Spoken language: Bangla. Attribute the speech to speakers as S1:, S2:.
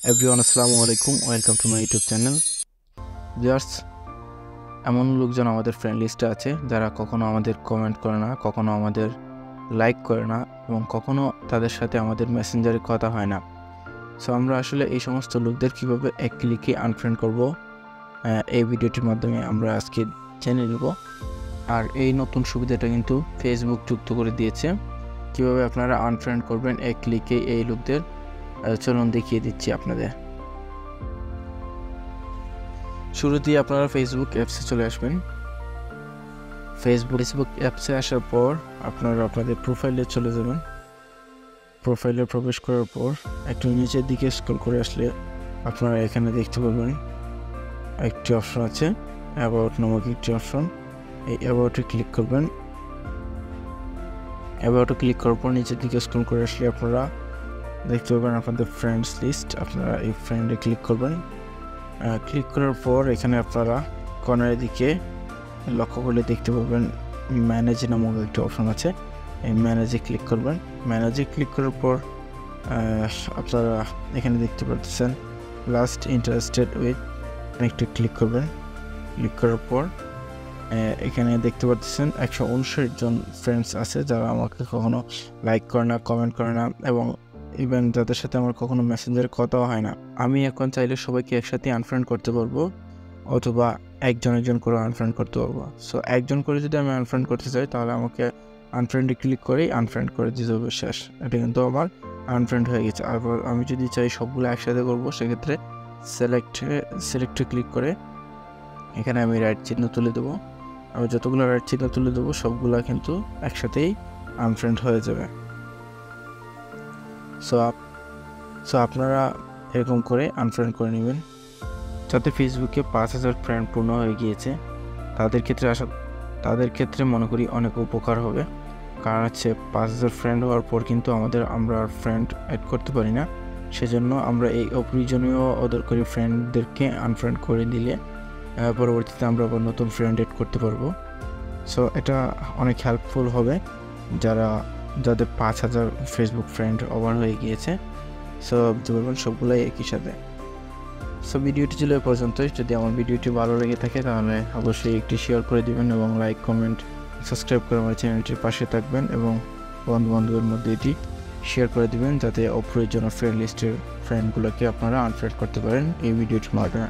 S1: এভরিওয়ান আসসালামু আলাইকুম, welcome to my YouTube channel. Viewers, এমন লোকজন আমাদের ফ্রেন্ড লিস্টে আছে যারা কখনো আমাদের কমেন্ট করে না, কখনো আমাদের লাইক করে না এবং কখনো তাদের সাথে আমাদের মেসেঞ্জারে কথা হয় না। সো আমরা আসলে এই সমস্ত লোকদের কীভাবে এক ক্লিকে আনফ্রেন্ড করব, এই ভিডিওটির মাধ্যমে আমরা আজকে জেনে নেব। আর এই নতুন সুবিধাটা কিন্তু ফেসবুক যুক্ত করে দিয়েছে। কীভাবে আপনারা আনফ্রেন্ড করবেন এক ক্লিকে এই লোকদের, চলুন দেখিয়ে দিচ্ছি আপনাদের। শুরুতেই আপনারা ফেসবুক অ্যাপসে চলে আসবেন। ফেসবুক অ্যাপসে আসার পর আপনারা আপনাদের প্রোফাইলে চলে যাবেন। প্রোফাইলে প্রবেশ করার পর একটু নিচের দিকে স্ক্রল করে আসলে আপনারা এখানে দেখতে পাবেন একটি অপশন আছে, অ্যাবাউট নামক একটি অপশন। এই অ্যাবাউটে ক্লিক করবেন। অ্যাবাউটে ক্লিক করার পর নিচের দিকে স্ক্রল করে আসলে আপনারা দেখতে পাবেন আপনাদের ফ্রেন্ডস লিস্ট। আপনারা এই ফ্রেন্ডে ক্লিক করবেন। ক্লিক করার পর এখানে আপনারা কর্নারের দিকে লক্ষ্য করলে দেখতে পাবেন ম্যানেজ নামক একটি অপশন আছে। এই ম্যানেজে ক্লিক করবেন। ম্যানেজে ক্লিক করার পর আপনারা এখানে দেখতে পাচ্ছেন লাস্ট ইন্টারেস্টেড উইথ, একটু ক্লিক করবেন। ক্লিক করার পর এখানে দেখতে পাচ্ছেন 159 জন ফ্রেন্ডস আছে যারা আমাকে কখনো লাইক করে না, কমেন্ট করে না এবং ইভেন যাদের সাথে আমার কখনো মেসেঞ্জারে কথাও হয় না। আমি এখন চাইলে সবাইকে একসাথে আনফ্রেন্ড করতে পারবো অথবা একজন করে আনফ্রেন্ড করতে পারবো। সো একজন করে যদি আমি আনফ্রেন্ড করতে চাই তাহলে আমাকে আনফ্রেন্ডে ক্লিক করেই আনফ্রেন্ড করে দিতে হবে, শেষ। এটা কিন্তু আমার আনফ্রেন্ড হয়ে গেছে। আর আমি যদি চাই সবগুলো একসাথে করবো, সেক্ষেত্রে সিলেক্টে ক্লিক করে এখানে আমি রাইট চিহ্ন তুলে দেবো। আমি যতগুলো রাইট চিহ্ন তুলে দেবো সবগুলো কিন্তু একসাথেই আনফ্রেন্ড হয়ে যাবে। সো আপনারা এরকম করে আনফ্রেন্ড করে নেবেন। যাতে ফেসবুকে 5000 ফ্রেন্ড পূর্ণ হয়ে গিয়েছে তাদের ক্ষেত্রে মনে করি অনেক উপকার হবে। কারণ হচ্ছে 5000 ফ্রেন্ড হওয়ার পর কিন্তু আমরা ফ্রেন্ড অ্যাড করতে পারি না। সেজন্য আমরা এই অপ্রয়োজনীয় অদরকারি ফ্রেন্ডদেরকে আনফ্রেন্ড করে দিলে পরবর্তীতে আমরা আবার নতুন ফ্রেন্ড অ্যাড করতে পারবো। সো এটা অনেক হেল্পফুল হবে যাদের 5000 ফেসবুক ফ্রেন্ড ওভার হয়ে গিয়েছে। সো বুঝতে পারবেন সবগুলাই একই সাথে। সো ভিডিওটি ছিল এ পর্যন্তই। যদি আমার ভিডিওটি ভালো লেগে থাকে তাহলে অবশ্যই একটি শেয়ার করে দিবেন এবং লাইক, কমেন্ট, সাবস্ক্রাইব করে আমার চ্যানেলটির পাশে থাকবেন এবং বন্ধুবান্ধবের মধ্যে এটি শেয়ার করে দিবেন যাতে অপ্রয়োজনীয় ফ্রেন্ড লিস্টের ফ্রেন্ডগুলোকে আপনারা আনফ্রেন্ড করতে পারেন এই ভিডিওটির মাধ্যমে।